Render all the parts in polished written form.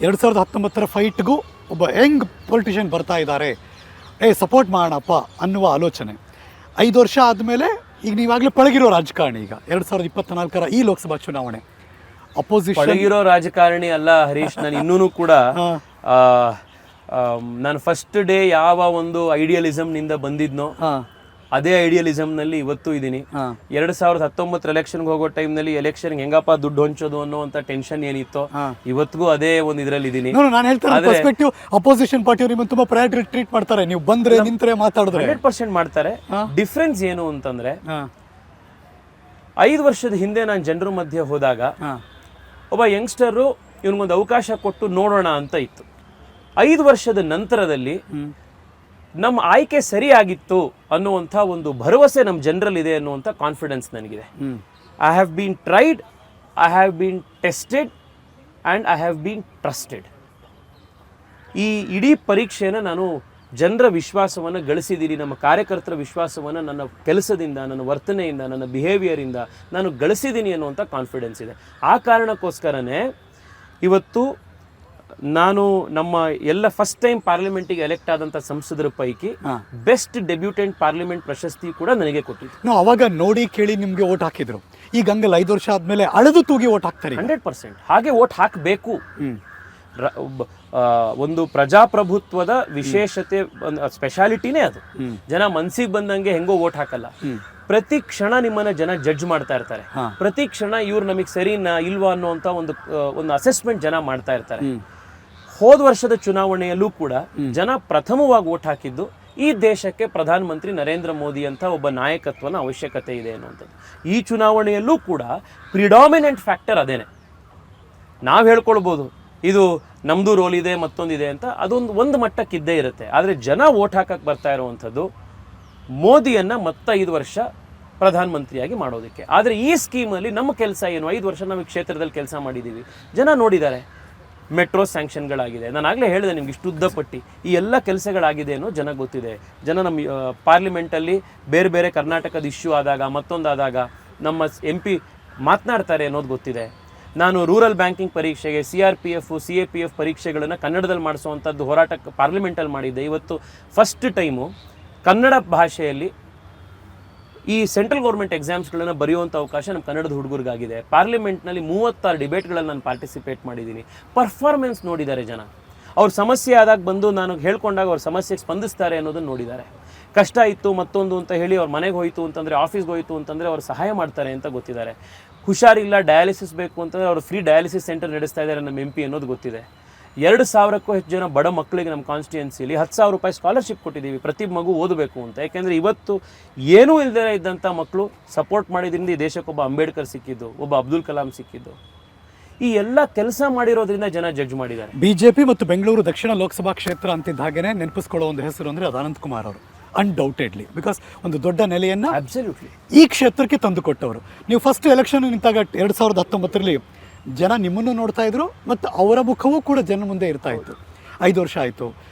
2019 ಫೈಟ್ಗೂ ಒಬ್ಬ Young politician ಬರ್ತಾ ಇದ್ದಾರೆ, ಸಪೋರ್ಟ್ ಮಾಡೋಣಪ್ಪ ಅನ್ನುವ ಆಲೋಚನೆ. 5 ವರ್ಷ ಆದಮೇಲೆ ಈಗ ನೀವಾಗಲೇ ಪಳಗಿರೋ ರಾಜಕಾರಣಿ, ಈಗ 2024 ಈ ಲೋಕಸಭಾ ಚುನಾವಣೆ ಅಪೋಸಿಷನ್ ಪಳಗಿರೋ ರಾಜಕಾರಣಿ ಅಲ್ಲ ಹರೀಶ್. ನಾನು ಇನ್ನೂ ಕೂಡ ನಾನು ಫಸ್ಟ್ ಡೇ ಯಾವ ಒಂದು ಐಡಿಯಲಿಸಮ್ನಿಂದ ಬಂದಿದ್ನೋ ಅದೇ ಐಡಿಯಲಿಸಮ್ನಲ್ಲಿ ಇವತ್ತು ಇದ್ದೀನಿ. 2019 ಎಲೆಕ್ಷನ್ಗೆ ಹೋಗೋ ಟೈಮ್ನಲ್ಲಿ ಎಲೆಕ್ಷನ್ ಹೆಂಗಪ್ಪ ದುಡ್ಡು ಹೊಂಚೋದು ಅನ್ನೋಂಥ ಟೆನ್ಷನ್ ಏನಿತ್ತೋ ಇವತ್ತಿಗೂ ಅದೇ ಒಂದು ಇದರಲ್ಲಿ ಇದ್ದೀನಿ. ನಾನು ಹೇಳ್ತಾರೆ ಅಪೋಸಿಷನ್ ಪಾರ್ಟಿಯವರು ನಿಮ್ಮನ್ನು ತುಂಬಾ ಪ್ರಯಾರಿಟಿ ಟ್ರೀಟ್ ಮಾಡ್ತಾರೆ, ನೀವು ಬಂದ್ರೆ ನಿಂತ್ರೆ ಮಾತಾಡಿದ್ರೆ 100% ಮಾಡ್ತಾರೆ. ಡಿಫ್ರೆನ್ಸ್ ಏನು ಅಂತಂದ್ರೆ 5 ವರ್ಷದ ಹಿಂದೆ ನಾನು ಜನರ ಮಧ್ಯೆ ಹೋದಾಗ ಒಬ್ಬ ಯಂಗ್ಸ್ಟರು ಇವನಿಗೊಂದು ಅವಕಾಶ ಕೊಟ್ಟು ನೋಡೋಣ ಅಂತ ಇತ್ತು. 5 ವರ್ಷದ ನಂತರದಲ್ಲಿ ನಮ್ಮ ಆಯ್ಕೆ ಸರಿಯಾಗಿತ್ತು ಅನ್ನುವಂಥ ಒಂದು ಭರವಸೆ ನಮ್ಮ ಜನರಲ್ಲಿದೆ ಅನ್ನುವಂಥ ಕಾನ್ಫಿಡೆನ್ಸ್ ನನಗಿದೆ. I have been tried, I have been tested and I have been trusted. ಈ ಇಡೀ ಪರೀಕ್ಷೆನ ನಾನು ಜನರ ವಿಶ್ವಾಸವನ್ನು ಗಳಿಸಿದ್ದೀನಿ. ನಮ್ಮ ಕಾರ್ಯಕರ್ತರ ವಿಶ್ವಾಸವನ್ನು ನನ್ನ ಕೆಲಸದಿಂದ, ನನ್ನ ವರ್ತನೆಯಿಂದ, ನನ್ನ ಬಿಹೇವಿಯರಿಂದ ನಾನು ಗಳಿಸಿದ್ದೀನಿ ಅನ್ನುವಂಥ ಕಾನ್ಫಿಡೆನ್ಸ್ ಇದೆ. ಆ ಕಾರಣಕ್ಕೋಸ್ಕರನೇ ಇವತ್ತು ನಾನು ನಮ್ಮ ಎಲ್ಲ ಫಸ್ಟ್ ಟೈಮ್ ಪಾರ್ಲಿಮೆಂಟಿಗೆ ಎಲೆಕ್ಟ್ ಆದಂಥ ಸಂಸದರ ಪೈಕಿ ಬೆಸ್ಟ್ ಡೆಬ್ಯೂಟೆಂಟ್ ಪಾರ್ಲಿಮೆಂಟ್ ಪ್ರಶಸ್ತಿ ಕೂಡ ನನಗೆ ಕೊಟ್ಟಿದ್ದು. ನಾವು ಅವಾಗ ನೋಡಿ ಕೇಳಿ ನಿಮಗೆ ಓಟ್ ಹಾಕಿದ್ರು, ಈಗ ಹಂಗಲ್ಲ 5 ವರ್ಷ ಆದಮೇಲೆ ಅಳೆದು ತೂಗಿ ಓಟ್ ಹಾಕ್ತಾರೆ. 100% ಹಾಗೆ ಓಟ್ ಹಾಕಬೇಕು. ಒಂದು ಪ್ರಜಾಪ್ರಭುತ್ವದ ವಿಶೇಷತೆ, ಸ್ಪೆಷಾಲಿಟಿನೇ ಅದು. ಜನ ಮನ್ಸಿಗೆ ಬಂದಂಗೆ ಹೆಂಗೋ ಓಟ್ ಹಾಕಲ್ಲ. ಪ್ರತಿ ಕ್ಷಣ ನಿಮ್ಮನ್ನ ಜನ ಜಡ್ಜ್ ಮಾಡ್ತಾ ಇರ್ತಾರೆ. ಪ್ರತಿ ಕ್ಷಣ ಇವ್ರು ನಮಗೆ ಸರಿನಾ ಇಲ್ವಾ ಅನ್ನುವಂಥ ಒಂದು ಅಸೆಸ್ಮೆಂಟ್ ಜನ ಮಾಡ್ತಾ ಇರ್ತಾರೆ. ಹೋದ ವರ್ಷದ ಚುನಾವಣೆಯಲ್ಲೂ ಕೂಡ ಜನ ಪ್ರಥಮವಾಗಿ ಓಟ್ ಹಾಕಿದ್ದು ಈ ದೇಶಕ್ಕೆ ಪ್ರಧಾನಮಂತ್ರಿ ನರೇಂದ್ರ ಮೋದಿ ಅಂತ ಒಬ್ಬ ನಾಯಕತ್ವನ ಅವಶ್ಯಕತೆ ಇದೆ ಅನ್ನುವಂಥದ್ದು. ಈ ಚುನಾವಣೆಯಲ್ಲೂ ಕೂಡ ಪ್ರಿಡಾಮಿನೆಂಟ್ ಫ್ಯಾಕ್ಟರ್ ಅದೇನೆ. ನಾವು ಹೇಳ್ಕೊಳ್ಬೋದು ಇದು ನಮ್ಮದು ರೋಲ್ ಇದೆ ಮತ್ತೊಂದಿದೆ ಅಂತ, ಒಂದು ಮಟ್ಟಕ್ಕೆ ಇದ್ದೇ ಇರುತ್ತೆ. ಆದರೆ ಜನ ಓಟ್ ಹಾಕಕ್ಕೆ ಬರ್ತಾ ಇರುವಂಥದ್ದು ಮೋದಿಯನ್ನು 5 ವರ್ಷ ಪ್ರಧಾನಮಂತ್ರಿಯಾಗಿ ಮಾಡೋದಕ್ಕೆ. ಆದರೆ ಈ ಸ್ಕೀಮಲ್ಲಿ ನಮ್ಮ ಕೆಲಸ ಏನು? 5 ವರ್ಷ ನಾವು ಕ್ಷೇತ್ರದಲ್ಲಿ ಕೆಲಸ ಮಾಡಿದ್ದೀವಿ, ಜನ ನೋಡಿದ್ದಾರೆ. ಮೆಟ್ರೋ ಸ್ಯಾಂಕ್ಷನ್ಗಳಾಗಿದೆ, ನಾನು ಆಗಲೇ ಹೇಳಿದೆ ನಿಮ್ಗೆ ಇಷ್ಟು ಉದ್ದ ಪಟ್ಟಿ, ಈ ಎಲ್ಲ ಕೆಲಸಗಳಾಗಿದೆ ಅನ್ನೋ ಜನ ಗೊತ್ತಿದೆ. ಜನ ನಮ್ಮ ಪಾರ್ಲಿಮೆಂಟಲ್ಲಿ ಬೇರೆ ಬೇರೆ ಕರ್ನಾಟಕದ ಇಶ್ಯೂ ಆದಾಗ ಮತ್ತೊಂದಾದಾಗ ನಮ್ಮ MP ಮಾತನಾಡ್ತಾರೆ ಅನ್ನೋದು ಗೊತ್ತಿದೆ. ನಾನು ರೂರಲ್ ಬ್ಯಾಂಕಿಂಗ್ ಪರೀಕ್ಷೆಗೆ CRPF CAPF ಪರೀಕ್ಷೆಗಳನ್ನು ಕನ್ನಡದಲ್ಲಿ ಮಾಡಿಸುವಂಥದ್ದು ಹೋರಾಟಕ್ಕೆ ಪಾರ್ಲಿಮೆಂಟಲ್ಲಿ ಮಾಡಿದ್ದೆ. ಇವತ್ತು ಫಸ್ಟ್ ಟೈಮು ಕನ್ನಡ ಭಾಷೆಯಲ್ಲಿ ಈ ಸೆಂಟ್ರಲ್ ಗೌರ್ಮೆಂಟ್ ಎಕ್ಸಾಮ್ಸ್ಗಳನ್ನು ಬರೆಯುವಂಥ ಅವಕಾಶ ನಮ್ಮ ಕನ್ನಡದ ಹುಡುಗರಿಗಾಗಿದೆ. ಪಾರ್ಲಿಮೆಂಟ್ನಲ್ಲಿ 36 ಡಿಬೇಟ್ಗಳಲ್ಲಿ ನಾನು ಪಾರ್ಟಿಸಿಪೇಟ್ ಮಾಡಿದ್ದೀನಿ. ಪರ್ಫಾರ್ಮೆನ್ಸ್ ನೋಡಿದ್ದಾರೆ ಜನ. ಅವ್ರ ಸಮಸ್ಯೆ ಆದಾಗ ಬಂದು ನಾನು ಹೇಳ್ಕೊಂಡಾಗ ಅವ್ರ ಸಮಸ್ಯೆಗೆ ಸ್ಪಂದಿಸ್ತಾರೆ ಅನ್ನೋದನ್ನು ನೋಡಿದ್ದಾರೆ. ಕಷ್ಟ ಇತ್ತು ಮತ್ತೊಂದು ಅಂತ ಹೇಳಿ ಅವ್ರ ಮನೆಗೆ ಹೋಯಿತು ಅಂತಂದರೆ, ಆಫೀಸ್ಗೆ ಹೋಯಿತು ಅಂತಂದರೆ ಅವ್ರು ಸಹಾಯ ಮಾಡ್ತಾರೆ ಅಂತ ಗೊತ್ತಿದ್ದಾರೆ. ಹುಷಾರಿಲ್ಲ, ಡಯಾಲಿಸಿಸ್ ಬೇಕು ಅಂತಂದರೆ ಅವರು ಫ್ರೀ ಡಯಾಲಿಸಿಸ್ ಸೆಂಟರ್ ನಡೆಸ್ತಾ ಇದ್ದಾರೆ ನಮ್ಮ MP ಅನ್ನೋದು ಗೊತ್ತಿದೆ. 2,000ಕ್ಕೂ ಹೆಚ್ಚು ಜನ ಬಡ ಮಕ್ಕಳಿಗೆ ನಮ್ಮ ಕಾನ್ಸ್ಟಿಟ್ಯೂನ್ಸಿಲಿ 10,000 ರೂಪಾಯಿ ಸ್ಕಾಲರ್ಶಿಪ್ ಕೊಟ್ಟಿದ್ದೀವಿ, ಪ್ರತಿ ಮಗು ಓದಬೇಕು ಅಂತ. ಯಾಕೆಂದರೆ ಇವತ್ತು ಏನೂ ಇಲ್ಲದೇ ಇದ್ದಂಥ ಮಕ್ಕಳು ಸಪೋರ್ಟ್ ಮಾಡಿದ್ರಿಂದ ಈ ದೇಶಕ್ಕೊಬ್ಬ ಅಂಬೇಡ್ಕರ್ ಸಿಕ್ಕಿದ್ದು, ಒಬ್ಬ ಅಬ್ದುಲ್ ಕಲಾಂ ಸಿಕ್ಕಿದ್ದು. ಈ ಎಲ್ಲ ಕೆಲಸ ಮಾಡಿರೋದ್ರಿಂದ ಜನ ಜಡ್ಜ್ ಮಾಡಿದ್ದಾರೆ. ಬಿಜೆಪಿ ಮತ್ತು ಬೆಂಗಳೂರು ದಕ್ಷಿಣ ಲೋಕಸಭಾ ಕ್ಷೇತ್ರ ಅಂತಿದ್ದ ಹಾಗೆಯೇ ನೆನಪಿಸ್ಕೊಳ್ಳೋ ಒಂದು ಹೆಸರು ಅಂದರೆ ಅದು ಅನಂತಕುಮಾರ್ ಅವರು. ಅನ್ಡೌಟೆಡ್ಲಿ, ಬಿಕಾಸ್ ಒಂದು ದೊಡ್ಡ ನೆಲೆಯನ್ನು ಅಬ್ಸಲ್ಯೂಟ್ಲಿ ಈ ಕ್ಷೇತ್ರಕ್ಕೆ ತಂದುಕೊಟ್ಟವರು. ನೀವು ಫಸ್ಟ್ ಎಲೆಕ್ಷನ್ ನಿಂತಾಗ 2019ರಲ್ಲಿ ಜನ ನಿಮ್ಮನ್ನು ನೋಡ್ತಾ ಇದ್ರು ಮತ್ತು ಅವರ ಮುಖವೂ ಕೂಡ ಜನ ಮುಂದೆ ಇರ್ತಾ ಇತ್ತು. 5 ವರ್ಷ ಆಯಿತು.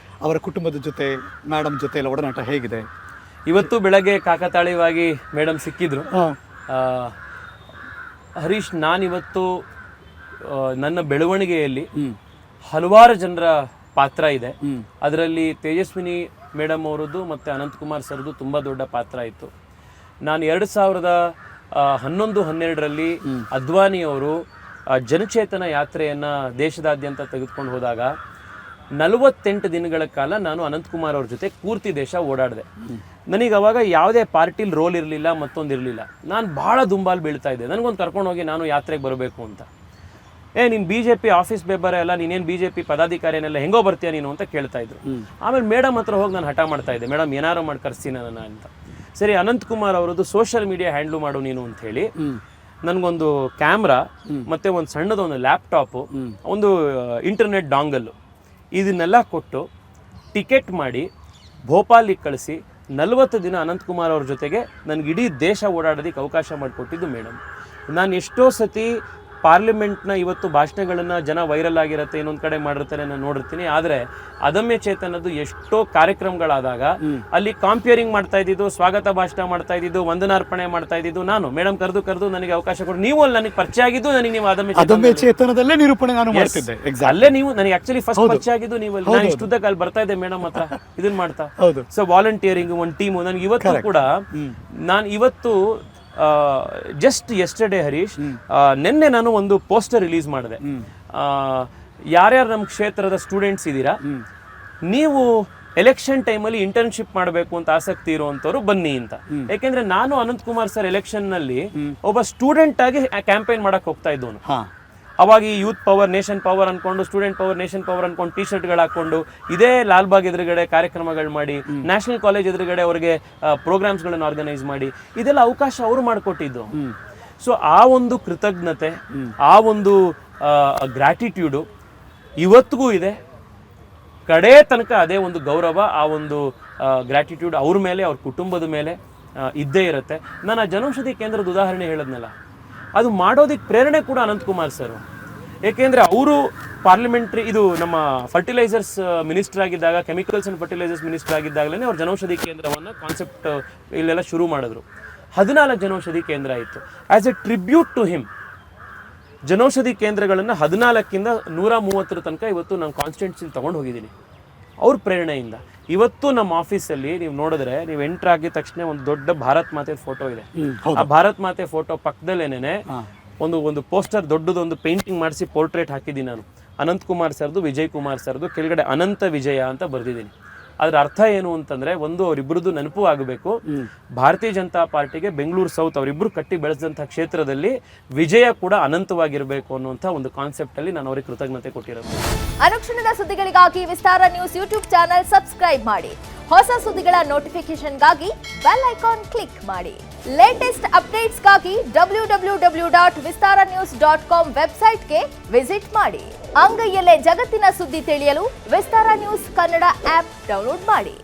ಅವರ ಕುಟುಂಬದ ಜೊತೆ, ಮೇಡಮ್ ಜೊತೆ ಎಲ್ಲ ಒಡನಾಟ ಹೇಗಿದೆ? ಇವತ್ತು ಬೆಳಗ್ಗೆ ಕಾಕತಾಳೀಯವಾಗಿ ಮೇಡಮ್ ಸಿಕ್ಕಿದ್ರು. ಹರೀಶ್, ನಾನಿವತ್ತು ನನ್ನ ಬೆಳವಣಿಗೆಯಲ್ಲಿ ಹಲವಾರು ಜನರ ಪಾತ್ರ ಇದೆ. ಅದರಲ್ಲಿ ತೇಜಸ್ವಿನಿ ಮೇಡಮ್ ಅವರದ್ದು ಮತ್ತು ಅನಂತಕುಮಾರ್ ಸರ್ದು ತುಂಬ ದೊಡ್ಡ ಪಾತ್ರ ಇತ್ತು. ನಾನು 2011-12ರಲ್ಲಿ ಅದ್ವಾನಿ ಅವರು ಜನಚೇತನ ಯಾತ್ರೆಯನ್ನು ದೇಶದಾದ್ಯಂತ ತೆಗೆದುಕೊಂಡು ಹೋದಾಗ 48 ದಿನಗಳ ಕಾಲ ನಾನು ಅನಂತಕುಮಾರ್ ಅವ್ರ ಜೊತೆ ಪೂರ್ತಿ ದೇಶ ಓಡಾಡಿದೆ. ನನಗೆ ಅವಾಗ ಯಾವುದೇ ಪಾರ್ಟಿಲಿ ರೋಲ್ ಇರಲಿಲ್ಲ, ಮತ್ತೊಂದಿರಲಿಲ್ಲ. ನಾನು ಭಾಳ ದುಂಬಾಲು ಬೀಳ್ತಾ ಇದ್ದೆ. ನನಗೊಂದು ಕರ್ಕೊಂಡೋಗಿ ನಾನು ಯಾತ್ರೆಗೆ ಬರಬೇಕು ಅಂತ. ನೀನು BJP ಆಫೀಸ್ ಬೇಬರೇ ಅಲ್ಲ, ನೀನೇನು BJP ಪದಾಧಿಕಾರಿಯನ್ನೆಲ್ಲ ಹೆಂಗೋ ಬರ್ತೀಯ ನೀನು ಅಂತ ಕೇಳ್ತಾ ಇದ್ರು. ಆಮೇಲೆ ಮೇಡಮ್ ಹತ್ರ ಹೋಗಿ ನಾನು ಹಠ ಮಾಡ್ತಾ ಇದ್ದೆ, ಮೇಡಮ್ ಏನಾರು ಮಾಡಿ ಕರ್ಸ್ತೀನಿ ನನ್ನ ಅಂತ. ಸರಿ, ಅನಂತಕುಮಾರ್ ಅವರದ್ದು ಸೋಷಿಯಲ್ ಮೀಡಿಯಾ ಹ್ಯಾಂಡ್ಲು ಮಾಡು ನೀನು ಅಂತ ಹೇಳಿ ನನಗೊಂದು ಕ್ಯಾಮ್ರಾ ಮತ್ತು ಒಂದು ಸಣ್ಣದೊಂದು ಲ್ಯಾಪ್ಟಾಪು, ಒಂದು ಇಂಟರ್ನೆಟ್ ಡಾಂಗಲ್ಲು, ಇದನ್ನೆಲ್ಲ ಕೊಟ್ಟು ಟಿಕೆಟ್ ಮಾಡಿ ಭೋಪಾಲಿಗೆ ಕಳಿಸಿ 40 ದಿನ ಅನಂತಕುಮಾರ್ ಅವ್ರ ಜೊತೆಗೆ ನನಗೆ ಇಡೀ ದೇಶ ಓಡಾಡೋದಕ್ಕೆ ಅವಕಾಶ ಮಾಡಿಕೊಟ್ಟಿದ್ದು ಮೇಡಮ್. ನಾನು ಎಷ್ಟೋ ಸತಿ ಪಾರ್ಲಿಮೆಂಟ್ನ ಇವತ್ತು ಭಾಷಣಗಳನ್ನ ಜನ ವೈರಲ್ ಆಗಿರುತ್ತೆ, ಇನ್ನೊಂದು ಕಡೆ ಮಾಡಿರ್ತಾರೆ, ನಾನು ನೋಡಿರ್ತೀನಿ. ಆದರೆ ಅದಮ್ಯ ಚೇತನದ್ದು ಎಷ್ಟೋ ಕಾರ್ಯಕ್ರಮಗಳಾದಾಗ ಅಲ್ಲಿ ಕಾಂಪಿಯರಿಂಗ್ ಮಾಡ್ತಾ ಇದ್ದಿದ್ದು, ಸ್ವಾಗತ ಭಾಷಣ ಮಾಡ್ತಾ ಇದ್ದಿದ್ದು, ವಂದನಾರ್ಪಣೆ ಮಾಡ್ತಾ ಇದ್ದಿದ್ದು ನಾನು. ಮೇಡಮ್ ಕರೆದು ನನಗೆ ಅವಕಾಶ ಕೊಡಿ, ನೀವು ಅಲ್ಲಿ ನನಗೆ ಪರಿಚಯ ಆಗಿದ್ದು ನನಗೆ ನೀವು ಅದಮ್ಯ ಚೇತನದಲ್ಲೇ ನಿರೂಪಣೆ ನಾನು ಮಾಡ್ತಿದ್ದೆ. ಅಲ್ಲೇ ನೀವು ನನಗೆ ಆಕ್ಚುಲಿ ಫಸ್ಟ್ ಪರಿಚಯ ಆಗಿದ್ದು ನೀವು. ನಾನು ಇಷ್ಟುದ್ದಕ್ಕೆ ಅಲ್ಲಿ ಬರ್ತಾ ಇದ್ದೆ ಮೇಡಮ್ ಹತ್ರ ಇದನ್ನ ಮಾಡ್ತಾ. ಸೊ ವಾಲಂಟಿಯರಿಂಗ್, ಒಂದು ಟೀಮು. ನನಗೆ ಇವತ್ತು ಕೂಡ ನಾನು ಇವತ್ತು ಜಸ್ಟ್ ಎಸ್ಟರ್ಡೇ ಹರೀಶ್, ನಿನ್ನೆ ನಾನು ಒಂದು ಪೋಸ್ಟರ್ ರಿಲೀಸ್ ಮಾಡಿದೆ. ಯಾರ್ಯಾರು ನಮ್ಮ ಕ್ಷೇತ್ರದ ಸ್ಟೂಡೆಂಟ್ಸ್ ಇದ್ದೀರಾ, ನೀವು ಎಲೆಕ್ಷನ್ ಟೈಮಲ್ಲಿ ಇಂಟರ್ನ್ಶಿಪ್ ಮಾಡಬೇಕು ಅಂತ ಆಸಕ್ತಿ ಇರುವಂತವ್ರು ಬನ್ನಿ ಅಂತ. ಯಾಕೆಂದ್ರೆ ನಾನು ಅನಂತ್ ಕುಮಾರ್ ಸರ್ ಎಲೆಕ್ಷನ್ ನಲ್ಲಿ ಒಬ್ಬ ಸ್ಟೂಡೆಂಟ್ ಆಗಿ ಕ್ಯಾಂಪೇನ್ ಮಾಡಕ್ ಹೋಗ್ತಾ ಇದ್ದವನು. ಅವಾಗ ಈ ಯೂತ್ ಪವರ್, ನೇಷನ್ ಪವರ್ ಅನ್ಕೊಂಡು, ಸ್ಟೂಡೆಂಟ್ ಪವರ್, ನೇಷನ್ ಪವರ್ ಅನ್ಕೊಂಡು ಟಿ ಶರ್ಟ್ಗಳು ಹಾಕೊಂಡು ಇದೇ ಲಾಲ್ಬಾಗ್ ಎದುರುಗಡೆ ಕಾರ್ಯಕ್ರಮಗಳು ಮಾಡಿ, ನ್ಯಾಷನಲ್ ಕಾಲೇಜ್ ಎದುರುಗಡೆ ಅವ್ರಿಗೆ ಪ್ರೋಗ್ರಾಮ್ಸ್ಗಳನ್ನು ಆರ್ಗನೈಸ್ ಮಾಡಿ, ಇದೆಲ್ಲ ಅವಕಾಶ ಅವರು ಮಾಡಿಕೊಟ್ಟಿದ್ದು. ಸೊ ಆ ಒಂದು ಕೃತಜ್ಞತೆ, ಆ ಒಂದು ಗ್ರ್ಯಾಟಿಟ್ಯೂಡು ಇವತ್ತಿಗೂ ಇದೆ. ಕಡೆ ತನಕ ಅದೇ ಒಂದು ಗೌರವ, ಆ ಒಂದು ಗ್ರ್ಯಾಟಿಟ್ಯೂಡ್ ಅವ್ರ ಮೇಲೆ, ಅವ್ರ ಕುಟುಂಬದ ಮೇಲೆ ಇದ್ದೇ ಇರುತ್ತೆ. ನಾನು ಆ ಜನೌಷಧಿ ಕೇಂದ್ರದ ಉದಾಹರಣೆ ಹೇಳಿದ್ನಲ್ಲ, ಅದು ಮಾಡೋದಕ್ಕೆ ಪ್ರೇರಣೆ ಕೂಡ ಅನಂತ್ ಕುಮಾರ್ ಸರ್. ಏಕೆಂದರೆ ಅವರು ಪಾರ್ಲಿಮೆಂಟ್ರಿ, ಇದು ನಮ್ಮ ಫರ್ಟಿಲೈಸರ್ಸ್ ಮಿನಿಸ್ಟರ್ ಆಗಿದ್ದಾಗ, ಕೆಮಿಕಲ್ಸ್ ಆ್ಯಂಡ್ ಫರ್ಟಿಲೈಸರ್ಸ್ ಮಿನಿಸ್ಟರ್ ಆಗಿದ್ದಾಗಲೇ ಅವ್ರು ಜನೌಷಧಿ ಕೇಂದ್ರವನ್ನು ಕಾನ್ಸೆಪ್ಟ್ ಇಲ್ಲೆಲ್ಲ ಶುರು ಮಾಡಿದ್ರು. 14 ಜನೌಷಧಿ ಕೇಂದ್ರ ಇತ್ತು. As a tribute to him Janaushadhi ಕೇಂದ್ರಗಳನ್ನು 14ರಿಂದ 130 ತನಕ ಇವತ್ತು ನಾನು ಕಾನ್ಸ್ಟಿಟ್ಯೂನ್ಸಿಲಿ ತೊಗೊಂಡು ಹೋಗಿದ್ದೀನಿ ಅವ್ರ ಪ್ರೇರಣೆಯಿಂದ. ಇವತ್ತು ನಮ್ಮ ಆಫೀಸಲ್ಲಿ ನೀವು ನೋಡಿದ್ರೆ, ನೀವು ಎಂಟರ್ ಆಗಿದ ತಕ್ಷಣ ಒಂದು ದೊಡ್ಡ ಭಾರತ್ ಮಾತೆ ಫೋಟೋ ಇದೆ. ಆ ಭಾರತ್ ಮಾತೆ ಫೋಟೋ ಪಕ್ಕದಲ್ಲೇನೆ ಒಂದು ಪೋಸ್ಟರ್, ದೊಡ್ಡದೊಂದು ಪೇಂಟಿಂಗ್ ಮಾಡಿಸಿ ಪೋರ್ಟ್ರೇಟ್ ಹಾಕಿದ್ದೀನಿ ನಾನು. ಅನಂತ್ ಕುಮಾರ್ ಸರ್ದು, ವಿಜಯ್ ಕುಮಾರ್ ಸರ್ದು, ಕೆಳಗಡೆ ಅನಂತ ವಿಜಯ ಅಂತ ಬರೆದಿದ್ದೀನಿ. ಅದ್ರ ಅರ್ಥ ಏನು ಅಂತಂದ್ರೆ, ಒಂದು ಅವರಿಬ್ಬರದ್ದು ನೆನಪು ಆಗಬೇಕು. ಭಾರತೀಯ ಜನತಾ ಪಾರ್ಟಿಗೆ ಬೆಂಗಳೂರು ಸೌತ್ ಅವರಿಬ್ಬರು ಕಟ್ಟಿ ಬೆಳೆಸಿದಂತಹ ಕ್ಷೇತ್ರದಲ್ಲಿ ವಿಜಯ ಕೂಡ ಅನಂತವಾಗಿರಬೇಕು ಅನ್ನುವಂಥ ಒಂದು ಕಾನ್ಸೆಪ್ಟ್ ಅಲ್ಲಿ ನಾನು ಅವರಿಗೆ ಕೃತಜ್ಞತೆ ಕೊಟ್ಟಿರೋದು. ಅನುಕ್ಷಣದ ಸುದ್ದಿಗಳಿಗಾಗಿ ವಿಸ್ತಾರ ನ್ಯೂಸ್ ಯೂಟ್ಯೂಬ್ ಚಾನೆಲ್ ಸಬ್ಸ್ಕ್ರೈಬ್ ಮಾಡಿ. ಹೊಸ ಸುದ್ದಿಗಳ ನೋಟಿಫಿಕೇಶನ್ಗಾಗಿ ಬೆಲ್ ಐಕಾನ್ ಕ್ಲಿಕ್ ಮಾಡಿ. ಲೇಟೆಸ್ಟ್ ಅಪ್ಡೇಟ್ಸ್ಗಾಗಿ www.vistaranews.com ವೆಬ್ಸೈಟ್ಗೆ ವಿಸಿಟ್ ಮಾಡಿ. ಅಂಗೈಯಲ್ಲೇ ಜಗತ್ತಿನ ಸುದ್ದಿ ತಿಳಿಯಲು ವಿಸ್ತಾರ ನ್ಯೂಸ್ ಕನ್ನಡ ಆಪ್ ಡೌನ್ಲೋಡ್ ಮಾಡಿ.